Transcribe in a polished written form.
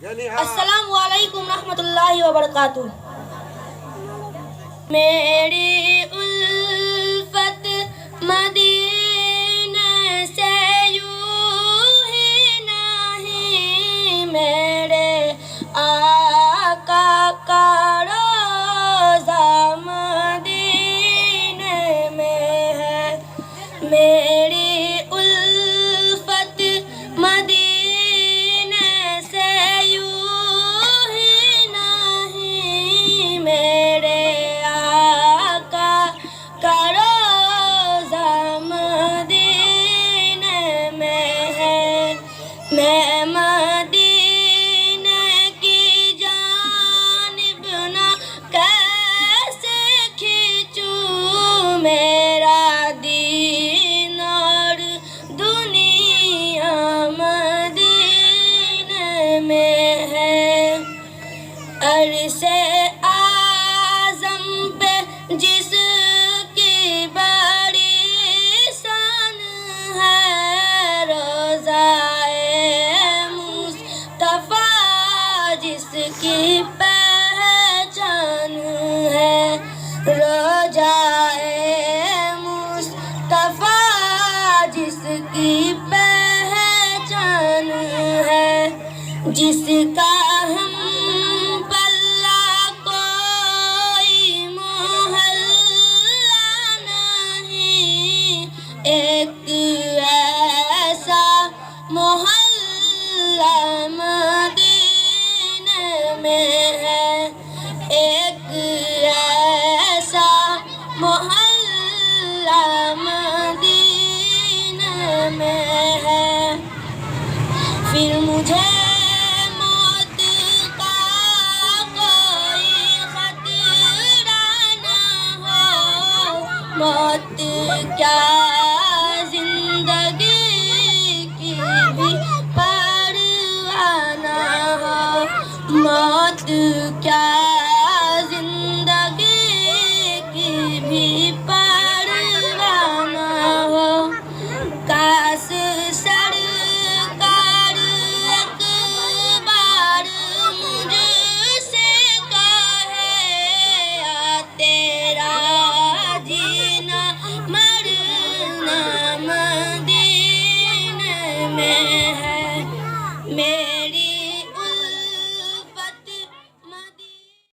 السلام علیکم رحمۃ اللہ وبرکاتہ۔ میری الفت مدینے سے یوں ہی نہیں، میرے آقا کا روضہ مدینے میں ہے۔ میری الفت مدینے سے یوں ہی نہیں، میرے آقا کا روضہ مدینے میں ہے۔ میں مدینے کی جانب نہ کیسے کھینچوں، میرا دین اور دنیا مدینے میں ہے۔ عرش اعظم پہ جس کی بڑی شان ہے، روضہ مصطفیٰ جس کی پہچان ہے، روضہ مصطفیٰ جس کی پہچان ہے، جس کا ہم پلہ کوئی محلہ نہیں، ایک ایسا محلہ مدینے میں ہے، ایک ایسا محلہ مدینے میں ہے۔ پھر مجھے